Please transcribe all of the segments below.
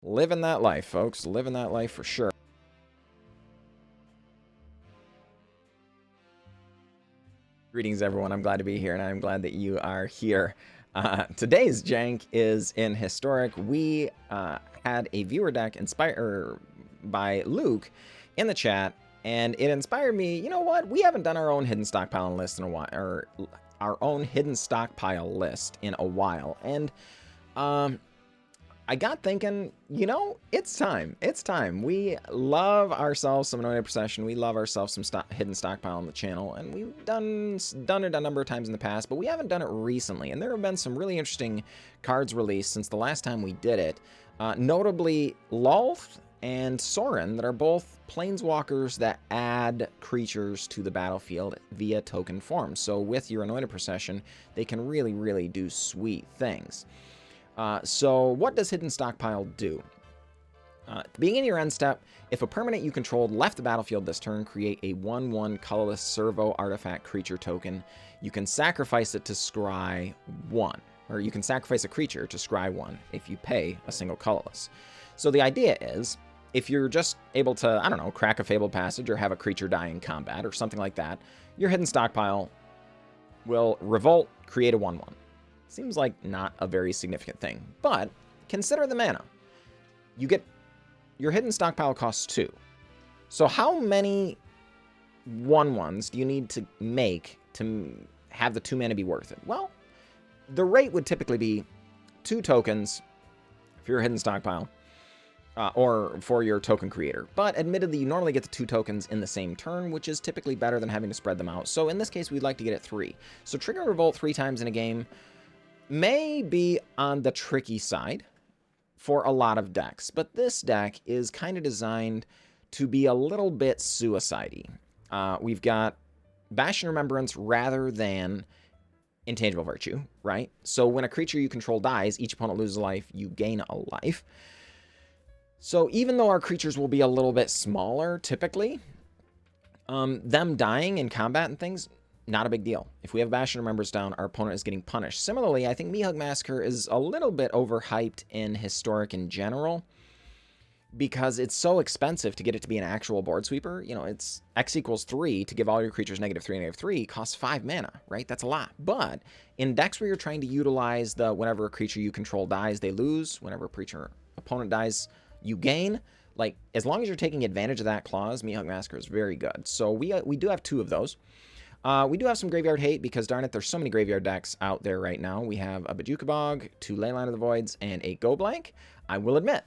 Living that life, folks. Living that life for sure. Greetings, everyone. I'm glad to be here, and I'm glad that you are here. Today's jank is in Historic. We had a viewer deck inspired by Luke in the chat, and it inspired me. You know what? We haven't done our own hidden stockpile list in a while, or our own hidden stockpile list in a while, and I got thinking, you know, it's time. It's time. We love ourselves some Anointed Procession. We love ourselves some hidden stockpile on the channel, and we've done it a number of times in the past, but we haven't done it recently. And there have been some really interesting cards released since the last time we did it. Notably, Lolth and Sorin, that are both planeswalkers that add creatures to the battlefield via token form. So with your Anointed Procession, they can really, really do sweet things. So what does Hidden Stockpile do? At the beginning of your end step, if a permanent you controlled left the battlefield this turn, create a 1/1 colorless servo artifact creature token. You can sacrifice it to scry 1. Or you can sacrifice a creature to scry 1 if you pay a single colorless. So the idea is, if you're just able to, I don't know, crack a Fabled Passage or have a creature die in combat or something like that, your Hidden Stockpile will revolt, create a 1/1. Seems like not a very significant thing, but consider the mana. You get your Hidden Stockpile costs 2. So how many 1/1s do you need to make to have the 2 mana be worth it? Well, the rate would typically be 2 tokens for your Hidden Stockpile, or for your token creator. But admittedly, you normally get the 2 tokens in the same turn, which is typically better than having to spread them out. So in this case, we'd like to get it 3. So trigger Revolt 3 times in a game may be on the tricky side for a lot of decks, but this deck is kind of designed to be a little bit suicide-y. We've got Bastion of Remembrance rather than Intangible Virtue, right? So when a creature you control dies, each opponent loses a life, you gain a life. So even though our creatures will be a little bit smaller, typically, them dying in combat and things, not a big deal. If we have Bastion of Remembrance down, our opponent is getting punished. Similarly, I think Meathook Massacre is a little bit overhyped in Historic in general because it's so expensive to get it to be an actual board sweeper. You know, it's X equals 3 to give all your creatures -3 and -3 costs 5 mana, right? That's a lot. But in decks where you're trying to utilize the whenever a creature you control dies, they lose. Whenever a creature opponent dies, you gain. Like, as long as you're taking advantage of that clause, Meathook Massacre is very good. So we do have 2 of those. We do have some graveyard hate because, darn it, there's so many graveyard decks out there right now. We have a Bojuka Bog, 2 Leyline of the Voids, and a Go Blank. I will admit,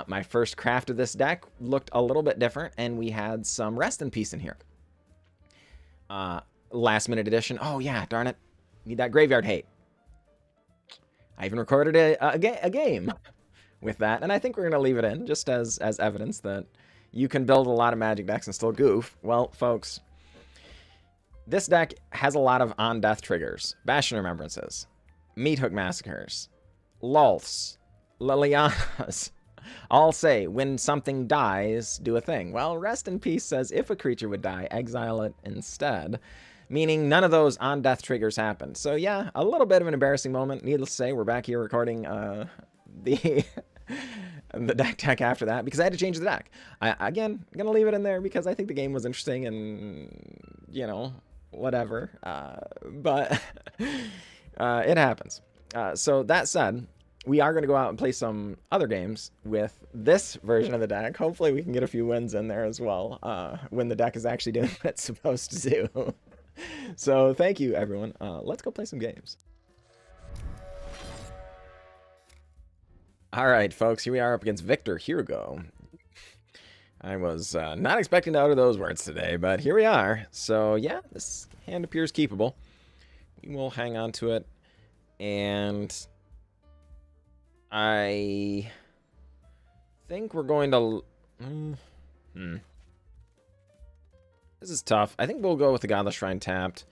my first craft of this deck looked a little bit different, and we had some Rest in Peace in here. Last minute edition. Oh, yeah, darn it. Need that graveyard hate. I even recorded a game with that, and I think we're going to leave it in just as evidence that you can build a lot of Magic decks and still goof. Well, folks, this deck has a lot of on-death triggers. Bastion of Remembrances, Meathook Massacres, Lolths, Lilianas. All say, when something dies, do a thing. Well, Rest in Peace says if a creature would die, exile it instead. Meaning none of those on-death triggers happened. So yeah, a little bit of an embarrassing moment. Needless to say, we're back here recording the deck after that because I had to change the deck. Again, I'm going to leave it in there because I think the game was interesting and, you know, whatever, but it happens. So that said, we are going to go out and play some other games with this version of the deck. Hopefully we can get a few wins in there as well, when the deck is actually doing what it's supposed to do. So thank you, everyone. Let's go play some games. All right, folks, here we are up against Victor Hugo. I was not expecting to utter those words today, but here we are. So yeah, this hand appears keepable. We will hang on to it, and I think we're going to... This is tough. I think we'll go with the Godless Shrine tapped.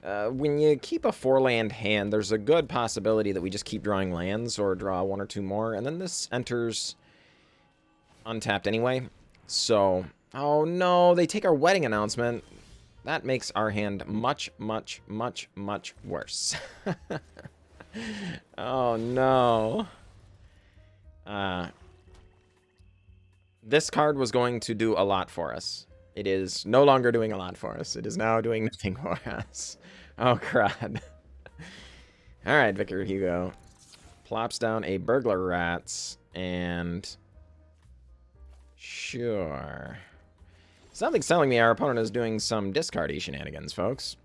When you keep a 4-land hand, there's a good possibility that we just keep drawing lands or draw 1 or 2 more, and then this enters untapped anyway. So, oh no, they take our wedding announcement. That makes our hand much, much, much, much worse. Oh no. This card was going to do a lot for us. It is no longer doing a lot for us. It is now doing nothing for us. Oh, crud. Alright, Victor Hugo. Plops down a Burglar Rats, and... Sure. Something's telling me our opponent is doing some discard-y shenanigans, folks.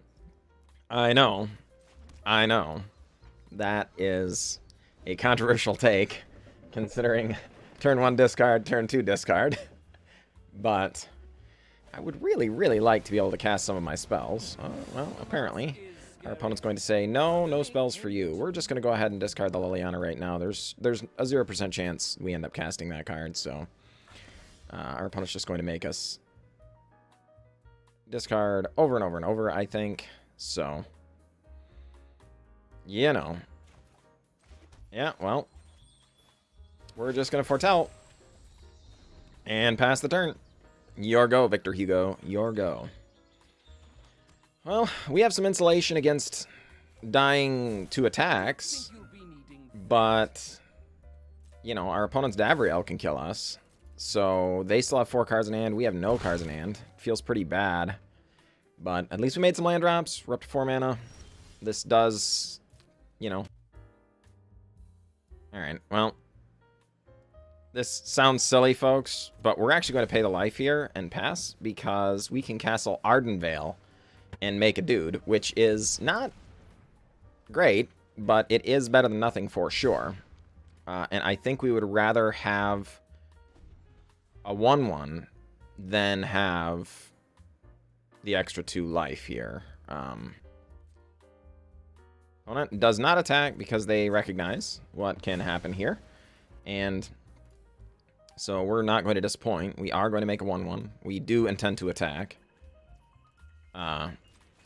I know. I know. That is a controversial take, considering turn 1 discard, turn 2 discard. But I would really, really like to be able to cast some of my spells. Well, apparently, our opponent's going to say, no, no spells for you. We're just going to go ahead and discard the Liliana right now. There's a 0% chance we end up casting that card, so our opponent's just going to make us discard over and over and over, I think. So, you know. Yeah, well, we're just going to foretell and pass the turn. Your go, Victor Hugo. Your go. Well, we have some insulation against dying to attacks, but, you know, our opponent's Davriel can kill us. So they still have 4 cards in hand. We have no cards in hand. Feels pretty bad. But at least we made some land drops. We're up to 4 mana. This does, you know. Alright, well. This sounds silly, folks, but we're actually going to pay the life here and pass because we can Castle Ardenvale and make a dude, which is not great, but it is better than nothing for sure. And I think we would rather have a 1/1 than have the extra 2 life here. Opponent does not attack because they recognize what can happen here. And so we're not going to disappoint. We are going to make a 1/1. We do intend to attack.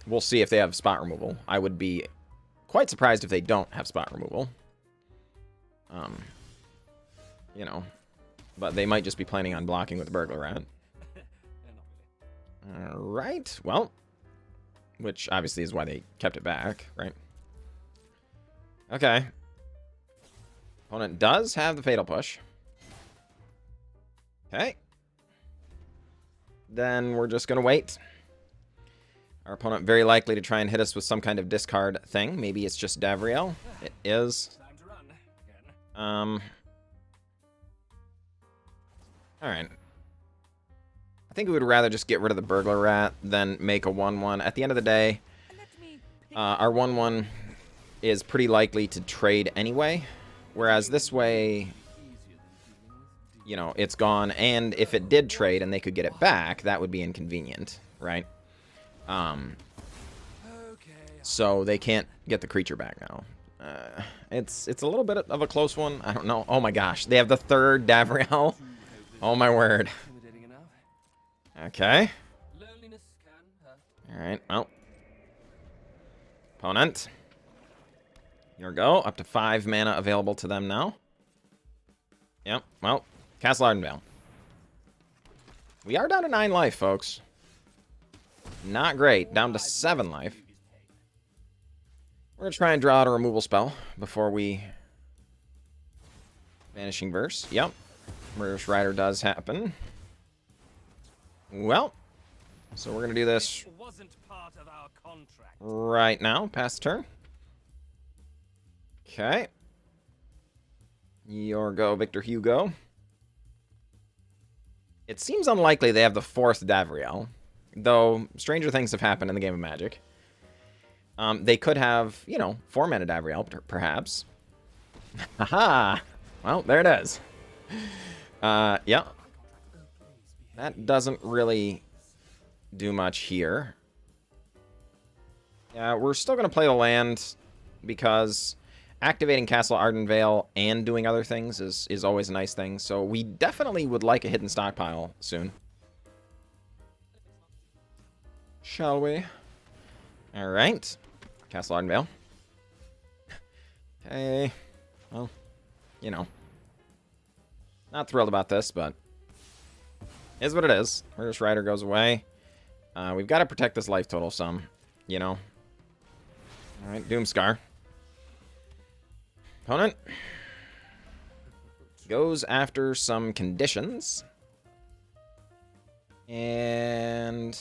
We'll see if they have spot removal. I would be quite surprised if they don't have spot removal. You know, but they might just be planning on blocking with the Burglar Rat. Alright, well, which obviously is why they kept it back, right? Okay. Opponent does have the Fatal Push. Okay. Then we're just going to wait. Our opponent very likely to try and hit us with some kind of discard thing. Maybe it's just Davriel. It is. Alright. I think we would rather just get rid of the Burglar Rat than make a 1/1. At the end of the day, our 1/1 is pretty likely to trade anyway. Whereas this way, you know, it's gone. And if it did trade and they could get it back, that would be inconvenient, right? So they can't get the creature back now. It's a little bit of a close one. I don't know. Oh my gosh. They have the 3rd Davriel. Oh my word. Okay. Alright, well. Opponent. Here we go. Up to 5 mana available to them now. Yep, well. Castle Ardenvale. We are down to 9 life, folks. Not great. Down to 7 life. We're going to try and draw out a removal spell before we... Vanishing Verse. Yep. Murderous Rider does happen. Well, so we're going to do this right now. Pass the turn. Okay. Your go, Victor Hugo. It seems unlikely they have the 4th Davriel, though stranger things have happened in the game of Magic. They could have, you know, 4 mana Davriel, perhaps. Haha! Well, there it is. Yeah. That doesn't really do much here. Yeah, we're still going to play the land because activating Castle Ardenvale and doing other things is always a nice thing. So we definitely would like a Hidden Stockpile soon. Shall we? Alright. Castle Ardenvale. Okay. Well, you know. Not thrilled about this, but is what it is. Murderous Rider goes away. We've got to protect this life total some, you know. Alright, Doomskar. Opponent goes after some conditions. And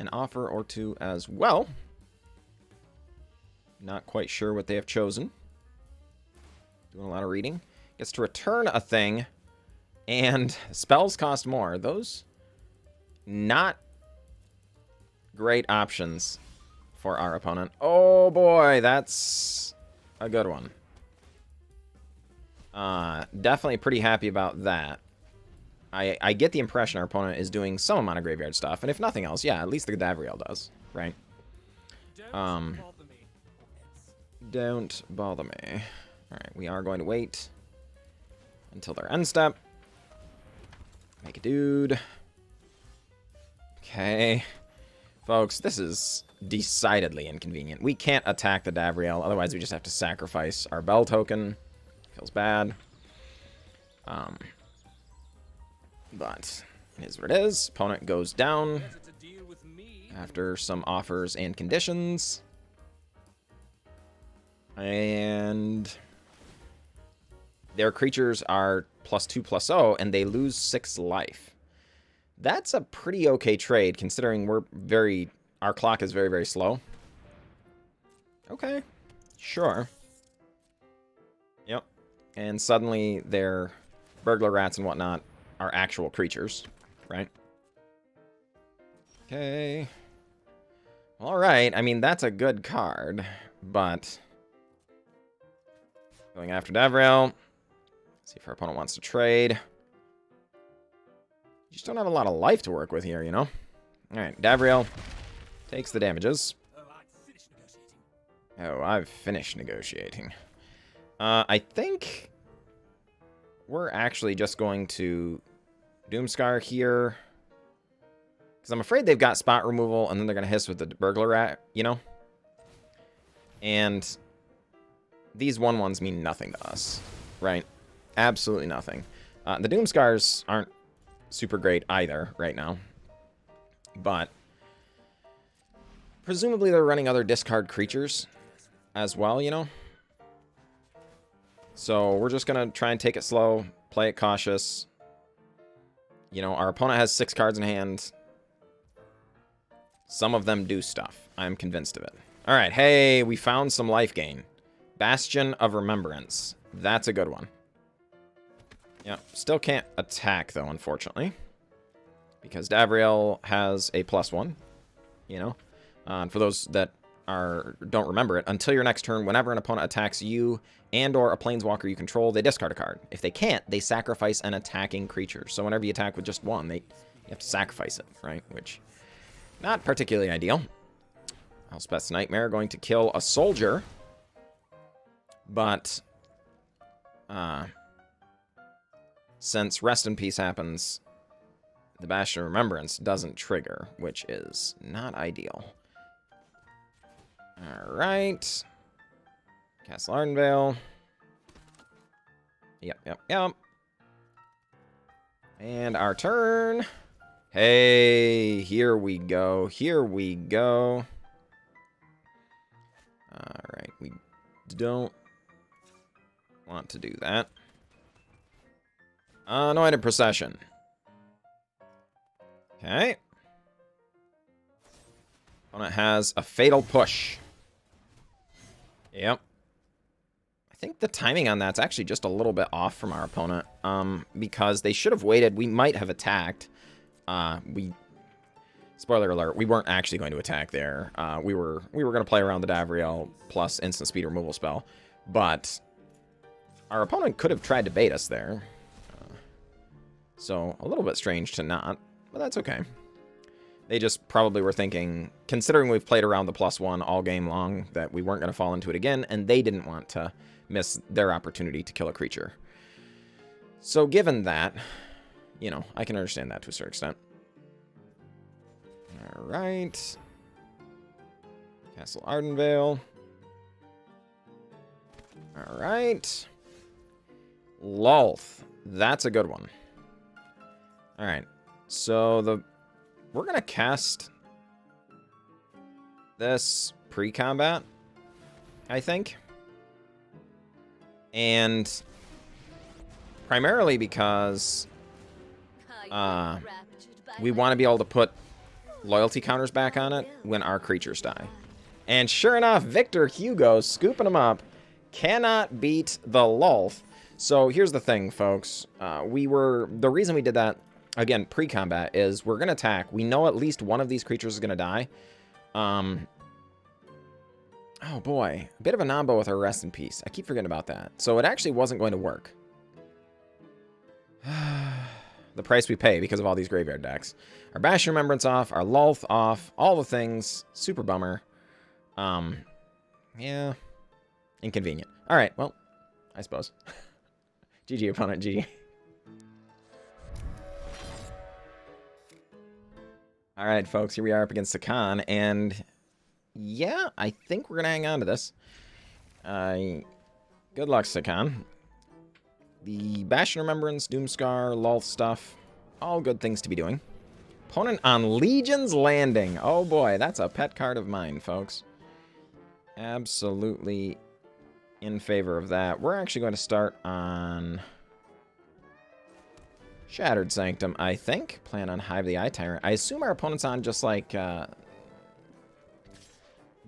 an offer or two as well. Not quite sure what they have chosen. Doing a lot of reading. Gets to return a thing. And spells cost more. Those not great options for our opponent. Oh boy, that's a good one. Definitely pretty happy about that. I get the impression our opponent is doing some amount of graveyard stuff, and if nothing else, yeah, at least the Davriel does, right? Don't bother me. Alright, we are going to wait until their end step. Make a dude. Okay. Folks, this is decidedly inconvenient. We can't attack the Davriel, otherwise we just have to sacrifice our Bell token. Feels bad. But it is what it is. Opponent goes down after some offers and conditions. And their creatures are +2/+0, and they lose 6 life. That's a pretty okay trade, considering our clock is very, very slow. Okay, sure. Yep. And suddenly their burglar rats and whatnot are actual creatures, right? Okay. All right. I mean, that's a good card, but going after Davriel. See if our opponent wants to trade. You just don't have a lot of life to work with here, you know? All right, Davriel takes the damages. Oh, I've finished negotiating. I think we're actually just going to Doomskar here. Because I'm afraid they've got spot removal, and then they're going to hiss with the burglar rat, you know? And these 1/1s mean nothing to us, right? Absolutely nothing. The Doomskars aren't super great either right now. But presumably they're running other discard creatures as well, you know? So we're just going to try and take it slow, play it cautious. You know, our opponent has 6 cards in hand. Some of them do stuff. I'm convinced of it. All right, hey, we found some life gain. Bastion of Remembrance. That's a good one. Yeah, still can't attack, though, unfortunately. Because Davriel has a +1, you know? And for those that don't remember it, until your next turn, whenever an opponent attacks you and or a planeswalker you control, they discard a card. If they can't, they sacrifice an attacking creature. So whenever you attack with just one, you have to sacrifice it, right? Which, not particularly ideal. Elspeth's Nightmare going to kill a soldier. But, since Rest in Peace happens, the Bastion of Remembrance doesn't trigger, which is not ideal. Alright. Castle Ardenvale. Yep. And our turn. Hey, here we go. Alright, we don't want to do that. Anointed Procession. Okay. Opponent has a Fatal Push. Yep. I think the timing on that's actually just a little bit off from our opponent. Because they should have waited. We might have attacked. Spoiler alert, we weren't actually going to attack there. We were going to play around the Davriel plus instant speed removal spell. But our opponent could have tried to bait us there. So a little bit strange to not, but that's okay. They just probably were thinking, considering we've played around the +1 all game long, that we weren't going to fall into it again, and they didn't want to miss their opportunity to kill a creature. So given that, you know, I can understand that to a certain extent. Alright. Castle Ardenvale. Alright. Lolth. That's a good one. Alright. So we're going to cast this pre-combat, I think. And primarily because we want to be able to put loyalty counters back on it when our creatures die. And sure enough, Victor Hugo, scooping them up, cannot beat the Lolth. So here's the thing, folks. The reason we did that, again, pre-combat, is we're going to attack. We know at least one of these creatures is going to die. Oh boy, a bit of a nombo with our Rest in Peace. I keep forgetting about that. So it actually wasn't going to work. The price we pay because of all these graveyard decks. Our Bastion of Remembrance off, our Lolth off, all the things. Super bummer. Yeah. Inconvenient. All right, well, I suppose. GG, opponent, GG. All right, folks, here we are up against Sakan, and yeah, I think we're going to hang on to this. Good luck, Sakan. The Bastion of Remembrance, Doomskar, Lolth stuff, all good things to be doing. Opponent on Legion's Landing. Oh boy, that's a pet card of mine, folks. Absolutely in favor of that. We're actually going to start on Shattered Sanctum, I think. Plan on Hive the Eye Tyrant. I assume our opponent's on just like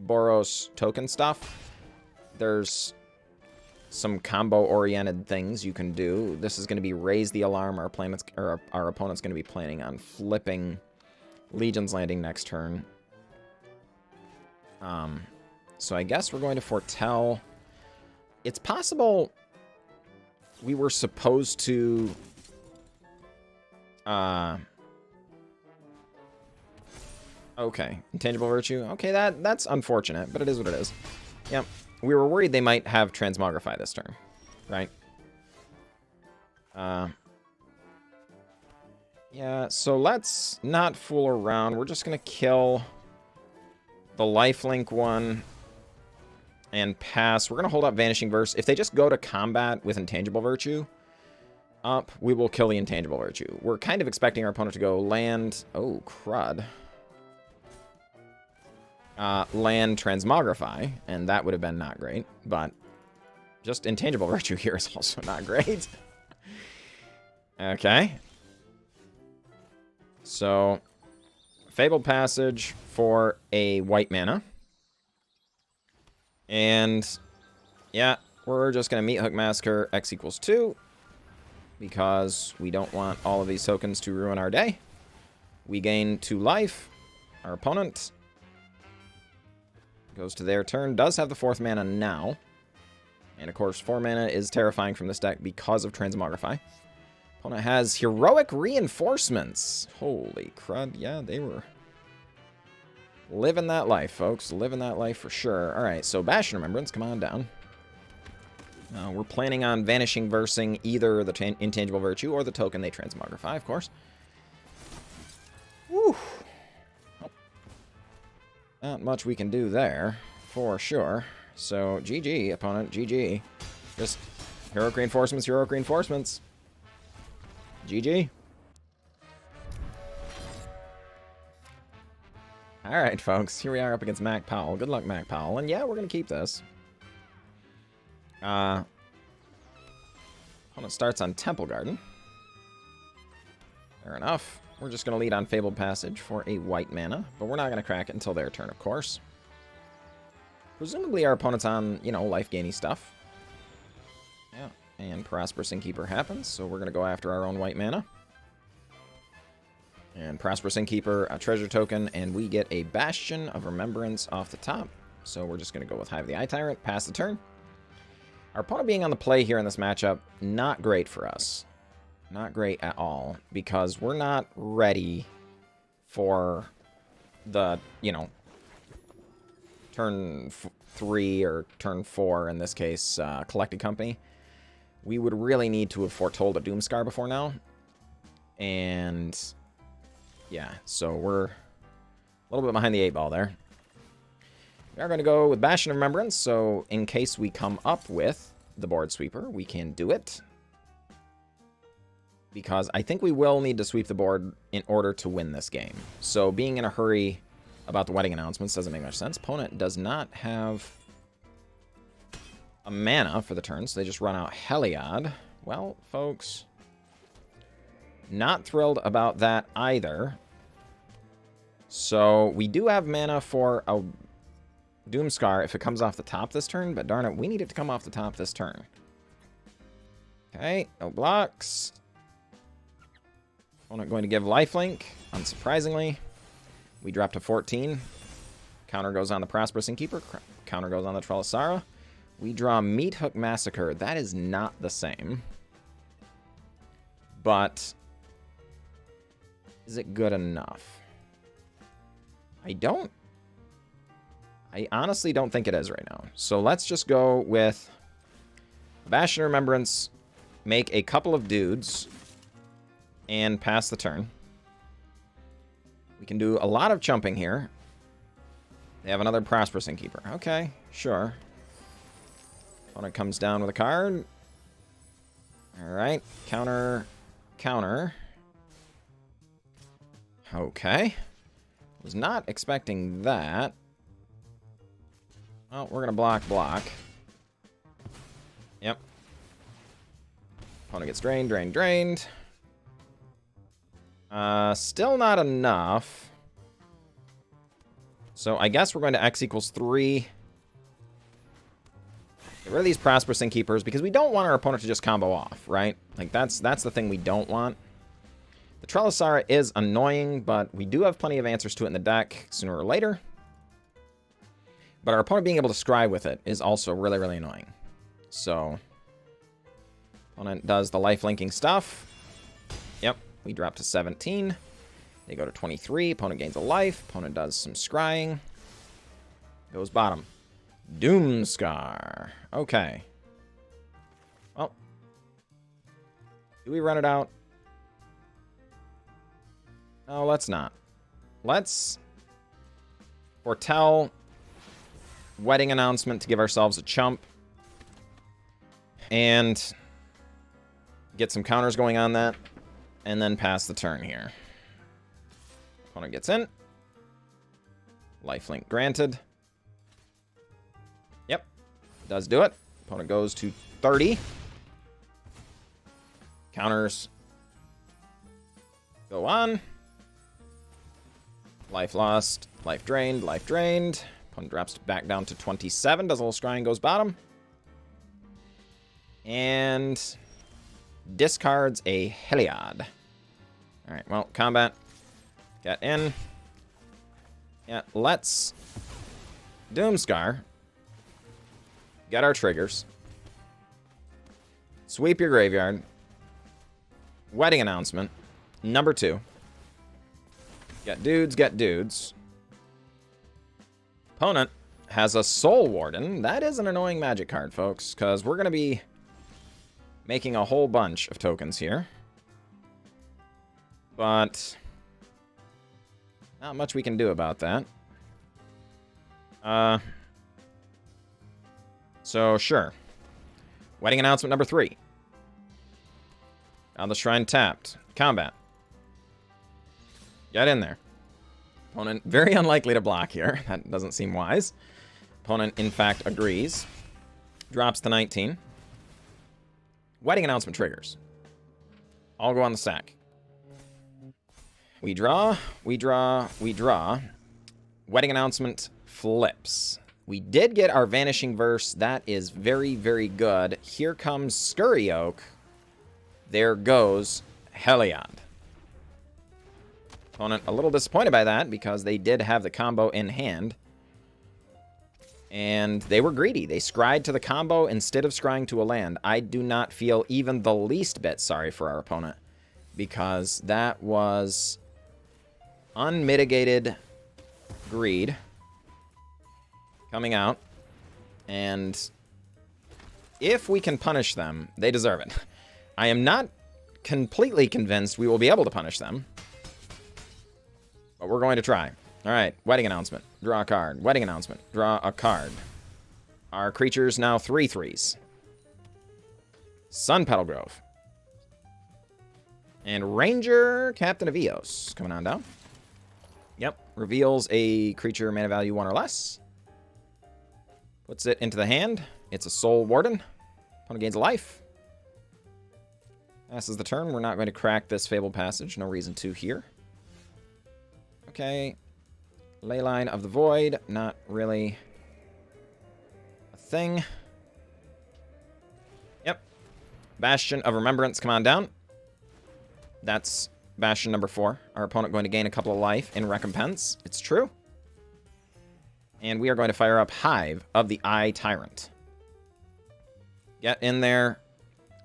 Boros token stuff. There's some combo-oriented things you can do. This is going to be Raise the Alarm. Our opponent's going to be planning on flipping Legion's Landing next turn. So I guess we're going to foretell. It's possible we were supposed to okay, Intangible Virtue. Okay, that's unfortunate, but it is what it is. Yep. We were worried they might have Transmogrify this turn, right? Yeah, so let's not fool around. We're just going to kill the lifelink one and pass. We're going to hold up Vanishing Verse. If they just go to combat with Intangible Virtue up, we will kill the Intangible Virtue. We're kind of expecting our opponent to go land... Oh, crud. Land Transmogrify, and that would have been not great, but just Intangible Virtue here is also not great. Okay. So, Fabled Passage for a white mana. And, yeah, we're just going to Meathook Massacre X equals 2, because we don't want all of these tokens to ruin our day. We gain 2 life. Our opponent goes to their turn, does have the 4th mana now. And of course, 4 mana is terrifying from this deck because of Transmogrify. Opponent has Heroic Reinforcements. Holy crud, yeah, they were living that life, folks. Living that life for sure. Alright, so Bastion of Remembrance, come on down. We're planning on Vanishing Versing either the Intangible Virtue or the token they Transmogrify, of course. Woo! Not much we can do there, for sure. So, GG, opponent, GG. Just Heroic Reinforcements, Heroic Reinforcements. GG. Alright, folks, here we are up against Mac Powell. Good luck, Mac Powell. And yeah, we're going to keep this. Opponent starts on Temple Garden. Fair enough. We're just going to lead on Fabled Passage for a white mana, but we're not going to crack it until their turn, of course. Presumably our opponent's on, you know, life-gaining stuff. Yeah, and Prosperous Innkeeper happens, so we're going to go after our own white mana. And Prosperous Innkeeper, a treasure token, and we get a Bastion of Remembrance off the top. So we're just going to go with Hive the Eye Tyrant, pass the turn. Our opponent being on the play here in this matchup, not great for us. Not great at all, because we're not ready for the, you know, turn 3 or turn 4, in this case, Collected Company. We would really need to have foretold a Doomskar before now. And, yeah, so we're a little bit behind the 8 ball there. We are going to go with Bastion of Remembrance, so in case we come up with the board sweeper, we can do it. Because I think we will need to sweep the board in order to win this game. So being in a hurry about the wedding announcements doesn't make much sense. Opponent does not have a mana for the turn, so they just run out Heliod. Well, folks, not thrilled about that either. So we do have mana for a Doomskar if it comes off the top this turn, but darn it, we need it to come off the top this turn. Okay, no blocks. Opponent going to give lifelink, unsurprisingly. We drop to 14. Counter goes on the Prosperous Innkeeper. Counter goes on the Trellisara. We draw Meathook Massacre. That is not the same. But is it good enough? I honestly don't think it is right now. So let's just go with Bastion of Remembrance, make a couple of dudes, and pass the turn. We can do a lot of chumping here. They have another Prosperous Innkeeper. Okay, sure. Opponent comes down with a card. Alright, counter, counter. Okay. Was not expecting that. Well, we're going to block. Yep. Opponent gets drained. Still not enough. So I guess we're going to X equals 3. Get rid of these Prosperous Innkeepers because we don't want our opponent to just combo off, right? Like, that's the thing we don't want. The Trellisara is annoying, but we do have plenty of answers to it in the deck sooner or later. But our opponent being able to scry with it is also really, really annoying. So, opponent does the life-linking stuff. Yep, we drop to 17. They go to 23. Opponent gains a life. Opponent does some scrying. Goes bottom. Doomskar. Okay. Well, do we run it out? No, let's not. Let's foretell wedding announcement to give ourselves a chump. And get some counters going on that. And then pass the turn here. Opponent gets in. Lifelink granted. Yep. Does do it. Opponent goes to 30. Counters go on. Life lost. Life drained. Life drained. Opponent drops back down to 27. Does a little scrying, goes bottom. And discards a Heliod. Alright, well, combat. Get in. Yeah, let's Doomskar. Get our triggers. Sweep your graveyard. Wedding announcement. Number 2. Get dudes, get dudes. Opponent has a Soul Warden. That is an annoying magic card, folks, because we're going to be making a whole bunch of tokens here. But not much we can do about that. So, sure. Wedding announcement number 3. Now the shrine tapped. Combat. Get in there. Opponent very unlikely to block here. That doesn't seem wise. Opponent, in fact, agrees. Drops to 19. Wedding announcement triggers. All go on the sack. We draw. Wedding announcement flips. We did get our Vanishing Verse. That is very, very good. Here comes Scurry Oak. There goes Heliod. Opponent a little disappointed by that because they did have the combo in hand. And they were greedy. They scryed to the combo instead of scrying to a land. I do not feel even the least bit sorry for our opponent because that was unmitigated greed coming out. And if we can punish them, they deserve it. I am not completely convinced we will be able to punish them. But we're going to try. Alright, wedding announcement. Draw a card. Wedding announcement. Draw a card. Our creature's now 3/3s. Sun Petal Grove. And Ranger, Captain of Eos. Coming on down. Yep. Reveals a creature mana value 1 or less. Puts it into the hand. It's a Soul Warden. Opponent gains a life. Passes the turn. We're not going to crack this Fabled Passage. No reason to here. Okay. Leyline of the Void, not really a thing. Yep. Bastion of Remembrance, come on down. That's Bastion number 4. Our opponent going to gain a couple of life in recompense. It's true. And we are going to fire up Hive of the Eye Tyrant. Get in there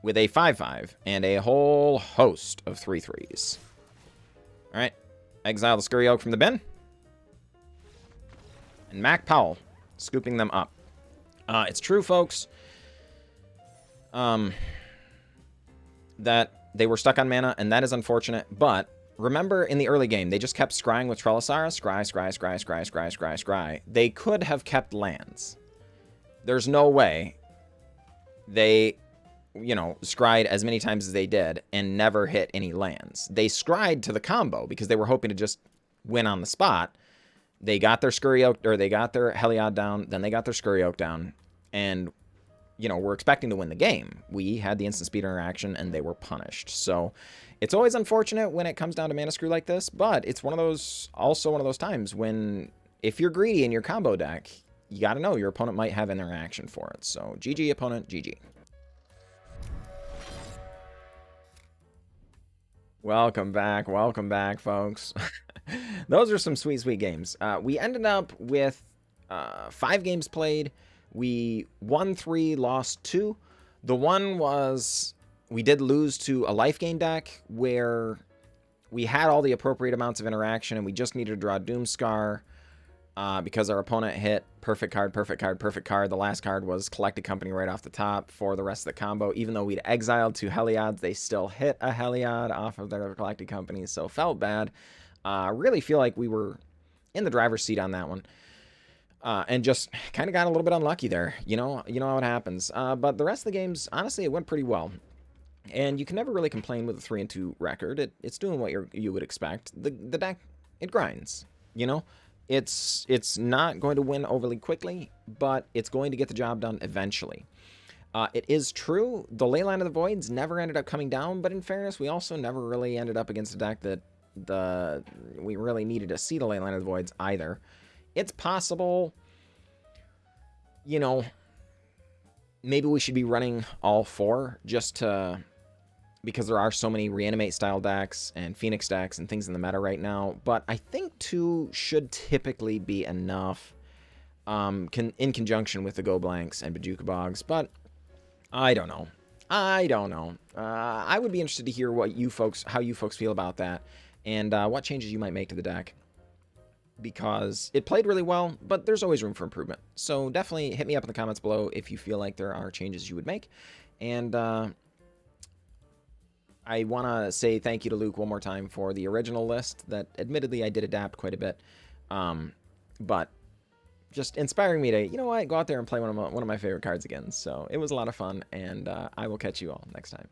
with a 5/5 and a whole host of 3/3s. All right. Exile the Scurry Oak from the bin. And Mac Powell scooping them up. It's true, folks, that they were stuck on mana, and that is unfortunate. But remember, in the early game, they just kept scrying with Trellisara. Scry. They could have kept lands. There's no way they, you know, scryed as many times as they did and never hit any lands. They scryed to the combo because they were hoping to just win on the spot. They got their Scurry Oak, or they got their Heliod down, then they got their Scurry Oak down, and, you know, we're expecting to win the game. We had the instant speed interaction, and they were punished. So it's always unfortunate when it comes down to mana screw like this, but it's also one of those times when, if you're greedy in your combo deck, you got to know your opponent might have interaction for it. So GG, opponent, GG. Welcome back, folks. Those are some sweet, sweet games. We ended up with 5 games played. We won 3, lost 2. The one was, we did lose to a life gain deck where we had all the appropriate amounts of interaction and we just needed to draw Doomskar because our opponent hit perfect card. The last card was Collected Company right off the top for the rest of the combo. Even though we'd exiled 2 Heliods, they still hit a Heliod off of their Collected Company, so felt bad. Really feel like we were in the driver's seat on that one. And just kind of got a little bit unlucky there. You know how it happens. But the rest of the games, honestly, it went pretty well. And you can never really complain with a 3-2 record. It's doing what you would expect. The deck, it grinds. You know, it's not going to win overly quickly, but it's going to get the job done eventually. It is true, the Leyline of the Voids never ended up coming down, but in fairness, we also never really ended up against a deck that we really needed to see the Leyline of the Voids either. It's possible, you know, maybe we should be running all 4 just to, because there are so many Reanimate style decks and Phoenix decks and things in the meta right now, but I think 2 should typically be enough in conjunction with the Go Blanks and Bojuka Bogs, but I don't know. I would be interested to hear how you folks feel about that, and what changes you might make to the deck, because it played really well, but there's always room for improvement. So definitely hit me up in the comments below if you feel like there are changes you would make. And I want to say thank you to Luke one more time for the original list that admittedly I did adapt quite a bit, but just inspiring me to, you know what, go out there and play one of my favorite cards again. So it was a lot of fun, and I will catch you all next time.